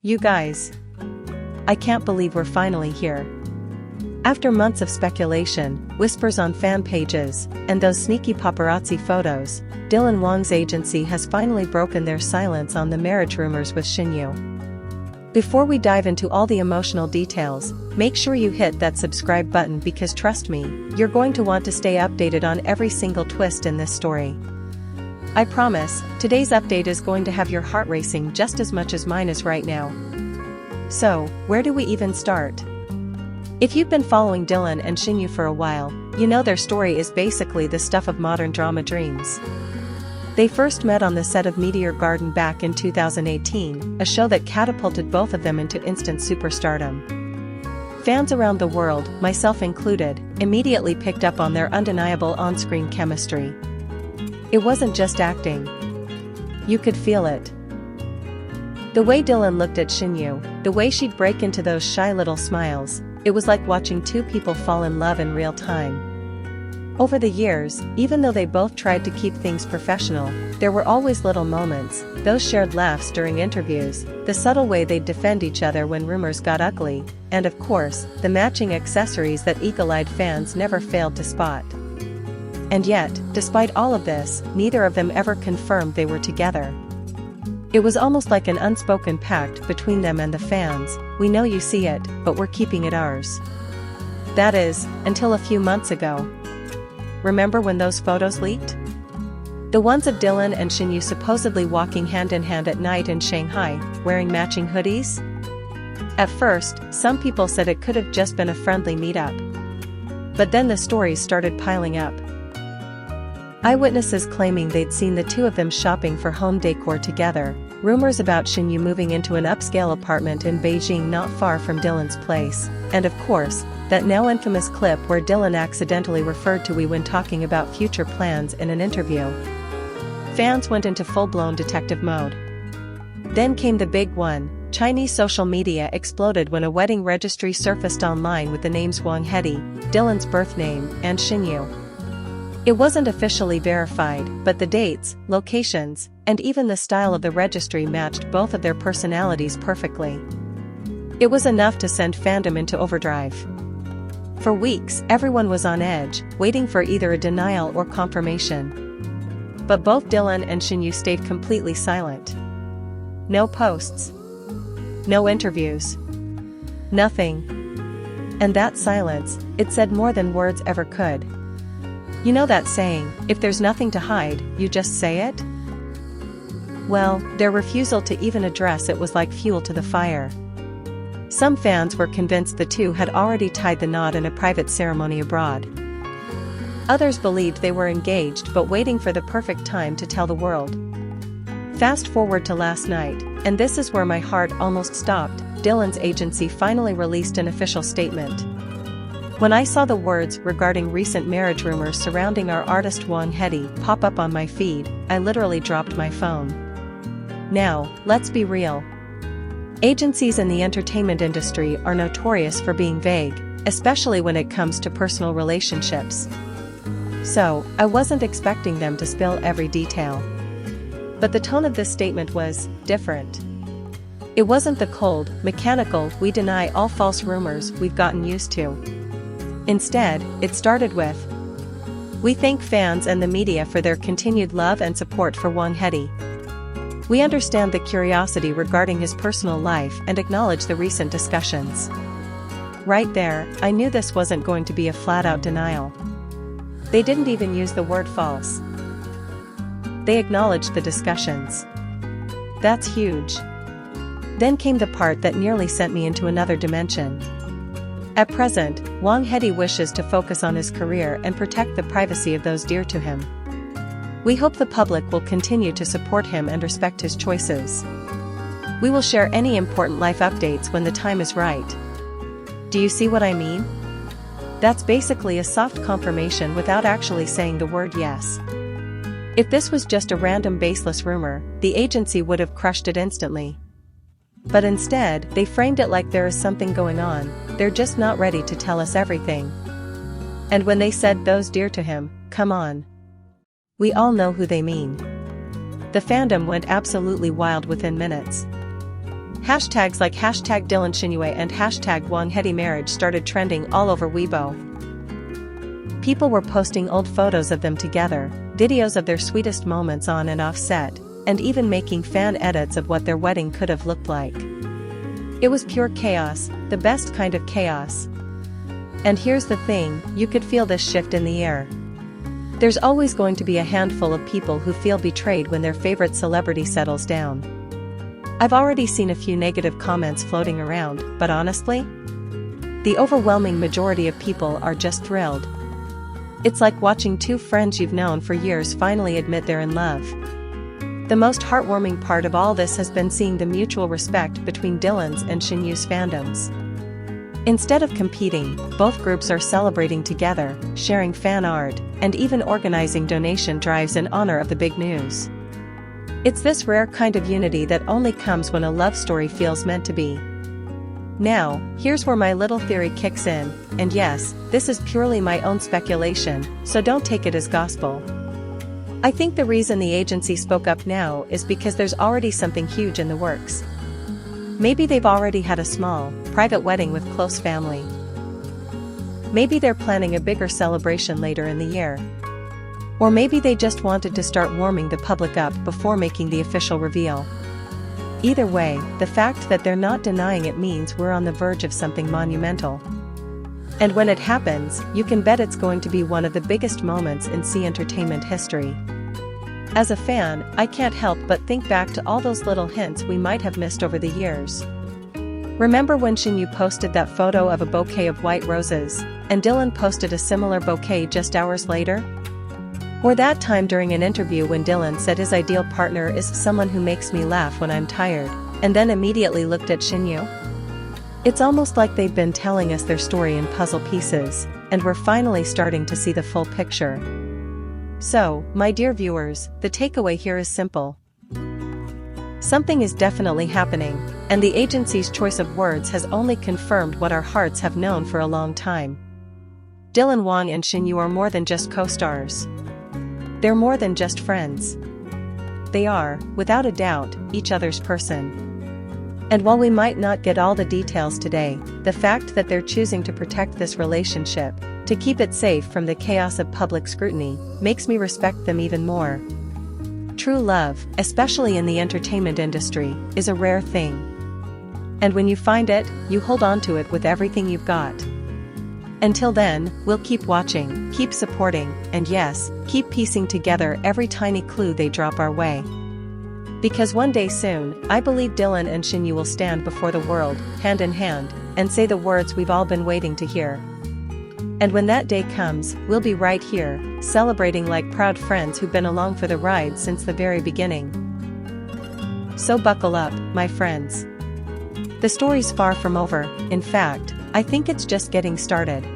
You guys. I can't believe we're finally here. After months of speculation, whispers on fan pages, and those sneaky paparazzi photos, Dylan Wang's agency has finally broken their silence on the marriage rumors with Shen Yue. Before we dive into all the emotional details, make sure you hit that subscribe button because trust me, you're going to want to stay updated on every single twist in this story. I promise, today's update is going to have your heart racing just as much as mine is right now. So, where do we even start? If you've been following Dylan and Shen Yue for a while, you know their story is basically the stuff of modern drama dreams. They first met on the set of Meteor Garden back in 2018, a show that catapulted both of them into instant superstardom. Fans around the world, myself included, immediately picked up on their undeniable on-screen chemistry. It wasn't just acting. You could feel it. The way Dylan looked at Shen Yue, the way she'd break into those shy little smiles, it was like watching two people fall in love in real time. Over the years, even though they both tried to keep things professional, there were always little moments, those shared laughs during interviews, the subtle way they'd defend each other when rumors got ugly, and of course, the matching accessories that eagle-eyed fans never failed to spot. And yet, despite all of this, neither of them ever confirmed they were together. It was almost like an unspoken pact between them and the fans. We know you see it, but we're keeping it ours. That is, until a few months ago. Remember when those photos leaked? The ones of Dylan and Shen Yue supposedly walking hand in hand at night in Shanghai, wearing matching hoodies? At first, some people said it could have just been a friendly meetup. But then the stories started piling up. Eyewitnesses claiming they'd seen the two of them shopping for home decor together, rumors about Shen Yue moving into an upscale apartment in Beijing not far from Dylan's place, and of course, that now infamous clip where Dylan accidentally referred to Wei when talking about future plans in an interview. Fans went into full-blown detective mode. Then came the big one. Chinese social media exploded when a wedding registry surfaced online with the names Wang, Dylan's birth name, and Shen Yue. It wasn't officially verified, but the dates, locations, and even the style of the registry matched both of their personalities perfectly. It was enough to send fandom into overdrive. For weeks, everyone was on edge, waiting for either a denial or confirmation. But both Dylan and Shen Yue stayed completely silent. No posts. No interviews. Nothing. And that silence, it said more than words ever could. You know that saying, if there's nothing to hide, you just say it? Well, their refusal to even address it was like fuel to the fire. Some fans were convinced the two had already tied the knot in a private ceremony abroad. Others believed they were engaged but waiting for the perfect time to tell the world. Fast forward to last night, and this is where my heart almost stopped. Dylan's agency finally released an official statement. When I saw the words regarding recent marriage rumors surrounding our artist Wang pop up on my feed, I literally dropped my phone. Now, let's be real. Agencies in the entertainment industry are notorious for being vague, especially when it comes to personal relationships. So, I wasn't expecting them to spill every detail. But the tone of this statement was different. It wasn't the cold, mechanical, we deny all false rumors we've gotten used to. Instead, it started with, "We thank fans and the media for their continued love and support for Wang. We understand the curiosity regarding his personal life and acknowledge the recent discussions." Right there, I knew this wasn't going to be a flat-out denial. They didn't even use the word false. They acknowledged the discussions. That's huge. Then came the part that nearly sent me into another dimension. At present, Wang wishes to focus on his career and protect the privacy of those dear to him. We hope the public will continue to support him and respect his choices. We will share any important life updates when the time is right. Do you see what I mean? That's basically a soft confirmation without actually saying the word yes. If this was just a random baseless rumor, the agency would have crushed it instantly. But instead, they framed it like there is something going on, they're just not ready to tell us everything. And when they said those dear to him, come on. We all know who they mean. The fandom went absolutely wild within minutes. Hashtags like hashtag Dylan Shen Yue and hashtag Wang marriage started trending all over Weibo. People were posting old photos of them together, videos of their sweetest moments on and off set, and even making fan edits of what their wedding could have looked like. It was pure chaos, the best kind of chaos. And here's the thing, you could feel this shift in the air. There's always going to be a handful of people who feel betrayed when their favorite celebrity settles down. I've already seen a few negative comments floating around, but honestly, the overwhelming majority of people are just thrilled. It's like watching two friends you've known for years finally admit they're in love. The most heartwarming part of all this has been seeing the mutual respect between Dylan's and Shen Yue's fandoms. Instead of competing, both groups are celebrating together, sharing fan art, and even organizing donation drives in honor of the big news. It's this rare kind of unity that only comes when a love story feels meant to be. Now, here's where my little theory kicks in, and yes, this is purely my own speculation, so don't take it as gospel. I think the reason the agency spoke up now is because there's already something huge in the works. Maybe they've already had a small, private wedding with close family. Maybe they're planning a bigger celebration later in the year. Or maybe they just wanted to start warming the public up before making the official reveal. Either way, the fact that they're not denying it means we're on the verge of something monumental. And when it happens, you can bet it's going to be one of the biggest moments in C entertainment history. As a fan, I can't help but think back to all those little hints we might have missed over the years. Remember when Shen Yue posted that photo of a bouquet of white roses, and Dylan posted a similar bouquet just hours later? Or that time during an interview when Dylan said his ideal partner is someone who makes me laugh when I'm tired, and then immediately looked at Shen Yue? It's almost like they've been telling us their story in puzzle pieces, and we're finally starting to see the full picture. So, my dear viewers, the takeaway here is simple. Something is definitely happening, and the agency's choice of words has only confirmed what our hearts have known for a long time. Dylan Wang and Shen Yue are more than just co-stars. They're more than just friends. They are, without a doubt, each other's person. And while we might not get all the details today, the fact that they're choosing to protect this relationship, to keep it safe from the chaos of public scrutiny, makes me respect them even more. True love, especially in the entertainment industry, is a rare thing. And when you find it, you hold on to it with everything you've got. Until then, we'll keep watching, keep supporting, and yes, keep piecing together every tiny clue they drop our way. Because one day soon, I believe Dylan and Shen Yue will stand before the world, hand in hand, and say the words we've all been waiting to hear. And when that day comes, we'll be right here, celebrating like proud friends who've been along for the ride since the very beginning. So buckle up, my friends. The story's far from over. In fact, I think it's just getting started.